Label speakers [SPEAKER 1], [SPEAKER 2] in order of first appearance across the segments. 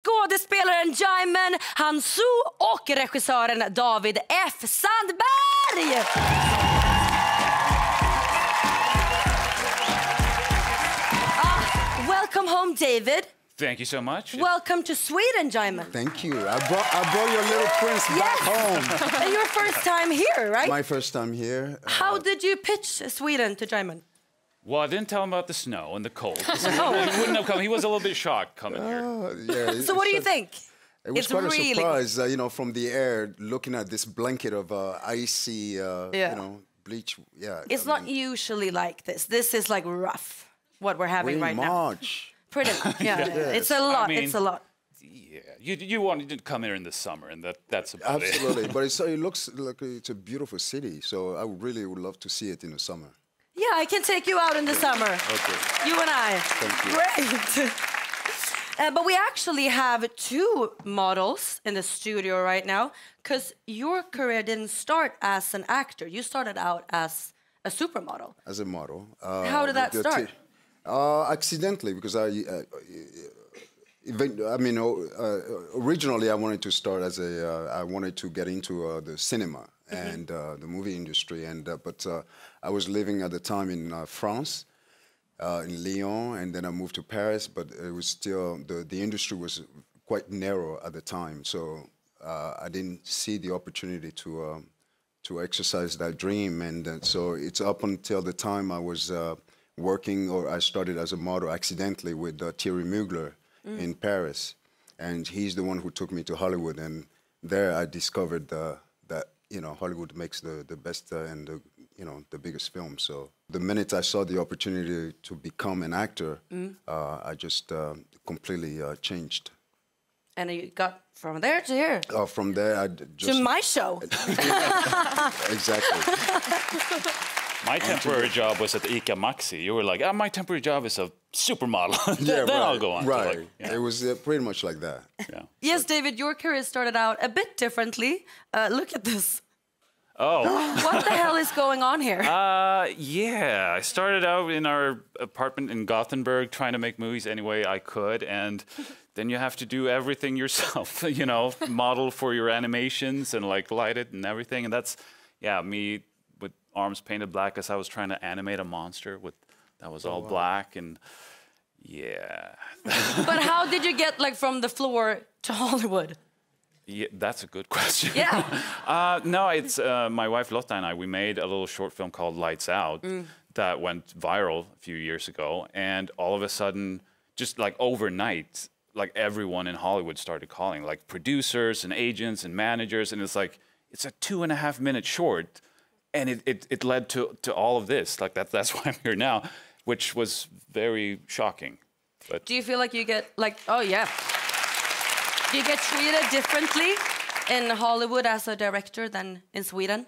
[SPEAKER 1] Skådespelaren Djimon Hounsou och regissören David F Sandberg. Welcome home, David.
[SPEAKER 2] Thank you so much.
[SPEAKER 1] Welcome to Sweden, Djimon.
[SPEAKER 3] Thank you. I brought your little prince back home.
[SPEAKER 1] And your first time here, right?
[SPEAKER 3] My first time here.
[SPEAKER 1] How did you pitch Sweden to Djimon?
[SPEAKER 2] Well, I didn't tell him about the snow and the cold. He wouldn't have come. He was a little bit shocked coming here.
[SPEAKER 3] Yeah,
[SPEAKER 1] so what do you think?
[SPEAKER 3] It was quite a surprise, you know, from the air, looking at this blanket of icy, you know, bleach. Yeah.
[SPEAKER 1] It's not usually like this. This is like rough, what we're having right now. Pretty much, yeah. Yes. It's a lot, I mean, it's a lot.
[SPEAKER 2] Yeah, you wanted to come here in the summer, and that's about
[SPEAKER 3] Absolutely, but it looks like it's a beautiful city, so I really would love to see it in the summer.
[SPEAKER 1] Yeah, I can take you out in the summer.
[SPEAKER 3] Okay.
[SPEAKER 1] You and I.
[SPEAKER 3] Thank you.
[SPEAKER 1] Great. But we actually have two models in the studio right now, because your career didn't start as an actor. You started out as a supermodel.
[SPEAKER 3] As a model.
[SPEAKER 1] How did that start?
[SPEAKER 3] Accidentally, because originally I wanted to start as I wanted to get into the cinema and the movie industry, but I was living at the time in France, in Lyon, and then I moved to Paris, but it was still, the industry was quite narrow at the time, so I didn't see the opportunity to exercise that dream, and so it's up until the time I was working, or I started as a model accidentally with Thierry Mugler in Paris, and he's the one who took me to Hollywood, and there I discovered that, you know, Hollywood makes the best and the biggest films. So the minute I saw the opportunity to become an actor, I just completely changed. And
[SPEAKER 1] you got from there to here?
[SPEAKER 3] From there, I just...
[SPEAKER 1] To my show.
[SPEAKER 3] Exactly.
[SPEAKER 2] My temporary job was at ICA Maxi. You were like, my temporary job is a supermodel.
[SPEAKER 3] Yeah,
[SPEAKER 2] then I'll go on.
[SPEAKER 3] Right.
[SPEAKER 2] Like, yeah.
[SPEAKER 3] It was pretty much like that.
[SPEAKER 2] Yeah.
[SPEAKER 1] Yes, David, your career started out a bit differently. Look at this.
[SPEAKER 2] Oh.
[SPEAKER 1] What the hell is going on here?
[SPEAKER 2] Yeah, I started out in our apartment in Gothenburg trying to make movies any way I could, and then you have to do everything yourself, you know, model for your animations and like light it and everything, and that's, yeah, me with arms painted black as I was trying to animate a monster that was all black, and yeah.
[SPEAKER 1] But how did you get like from the floor to Hollywood?
[SPEAKER 2] Yeah, that's a good question.
[SPEAKER 1] Yeah.
[SPEAKER 2] No, it's my wife Lotta and I, we made a little short film called Lights Out that went viral a few years ago, and all of a sudden, just like overnight, like everyone in Hollywood started calling, like producers and agents and managers, and it's like, it's a 2.5-minute short, and it led to all of this. Like that's why I'm here now, which was very shocking. But
[SPEAKER 1] do you feel like you get like, oh yeah, do you get treated differently in Hollywood as a director than in Sweden?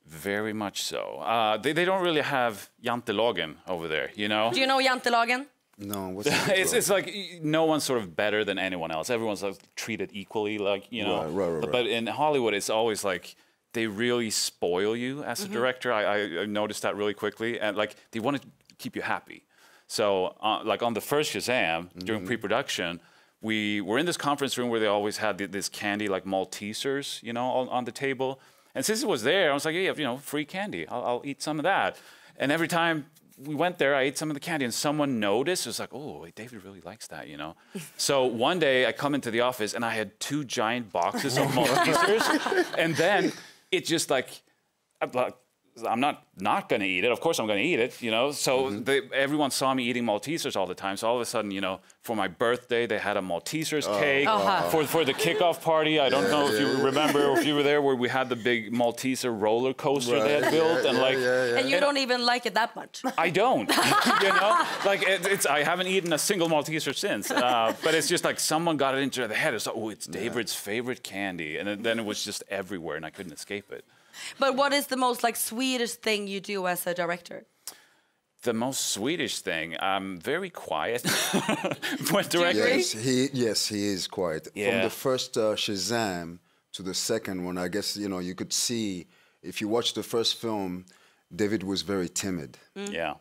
[SPEAKER 2] Very much so. They don't really have jantelagen over there, you know?
[SPEAKER 1] Do you know jantelagen?
[SPEAKER 3] No, what's
[SPEAKER 2] it's like no one's sort of better than anyone else. Everyone's like treated equally, like, you know.
[SPEAKER 3] Right.
[SPEAKER 2] But in Hollywood, it's always like they really spoil you as a director. I noticed that really quickly, and like they want to keep you happy. So like on the first Shazam during pre-production, we were in this conference room where they always had this candy, like Maltesers, you know, on the table. And since it was there, I was like, hey, you know, free candy. I'll eat some of that. And every time we went there, I ate some of the candy, and someone noticed. It was like, oh, David really likes that, you know. So one day I come into the office, and I had 2 giant boxes of Maltesers. And then it just like, I'm not going to eat it. Of course I'm going to eat it, you know. So everyone saw me eating Maltesers all the time. So all of a sudden, you know, for my birthday, they had a Maltesers cake. For the kickoff party, I don't know if you remember or if you were there, where we had the big Malteser roller coaster they had built. And like,
[SPEAKER 1] and you don't even like it that much.
[SPEAKER 2] I don't, you know. Like I haven't eaten a single Malteser since. But it's just like someone got it into their head. It's like, oh, it's David's favorite candy. And then it was just everywhere, and I couldn't escape it.
[SPEAKER 1] But what is the most like Swedish thing you do as a director?
[SPEAKER 2] The most Swedish thing, I'm very quiet when directing.
[SPEAKER 3] Yes, he is quiet.
[SPEAKER 2] Yeah.
[SPEAKER 3] From the first Shazam to the second one, I guess, you know, you could see, if you watch the first film, David was very timid.
[SPEAKER 2] Yeah.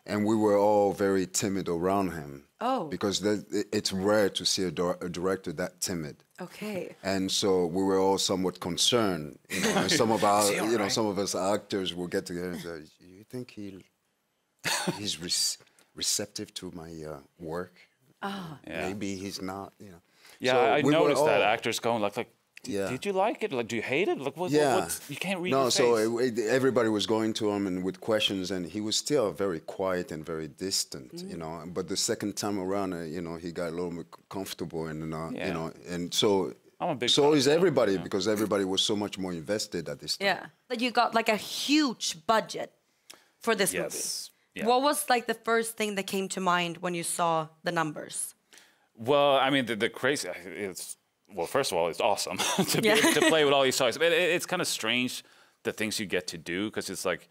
[SPEAKER 3] And we were all very timid around him. Because it's rare to see a director that timid.
[SPEAKER 1] Okay.
[SPEAKER 3] And so we were all somewhat concerned. You know, and some of our, some of us actors will get together and say, "You think he's receptive to my work? Maybe he's not." You know.
[SPEAKER 2] Yeah, so I noticed that actors going like. Did you like it? Like, do you hate it? Like, you can't read his face.
[SPEAKER 3] So everybody was going to him and with questions, and he was still very quiet and very distant, you know. But the second time around, you know, he got a little bit comfortable, and you know, and so is everybody because everybody was so much more invested at this time.
[SPEAKER 1] Yeah, but you got like a huge budget for this movie.
[SPEAKER 2] Yeah.
[SPEAKER 1] What was like the first thing that came to mind when you saw the numbers?
[SPEAKER 2] Well, I mean, the crazy it's. Well, first of all, it's awesome to play with all these toys. But it's kind of strange the things you get to do because it's like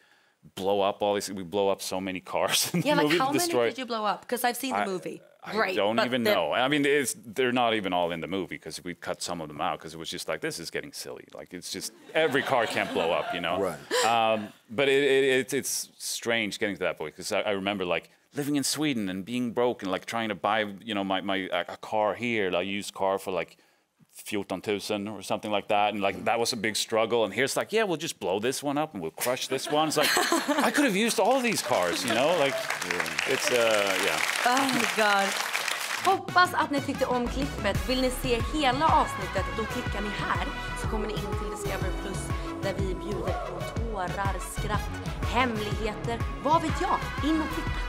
[SPEAKER 2] blow up all these. We blow up so many cars in the movie.
[SPEAKER 1] Like how many did you blow up? Because I've seen the movie.
[SPEAKER 2] I don't even know. I mean, they're not even all in the movie because we cut some of them out because it was just like this is getting silly. Like it's just every car can't blow up, you know.
[SPEAKER 3] Right.
[SPEAKER 2] But it's strange getting to that point because I remember like living in Sweden and being broke and like trying to buy a car here, like a used car for like 14,000 or something like that, and like that was a big struggle. And here's like, we'll just blow this one up and we'll crush this one. It's like I could have used all of ththese cars, you know, like it's
[SPEAKER 1] Oh my god.
[SPEAKER 4] Hoppas att ni tyckte om klippet. Vill ni se hela avsnittet, då klickar ni här så kommer ni in till Discovery Plus där vi bjuder på tårar, skratt, hemligheter, vad vet jag. In och titta.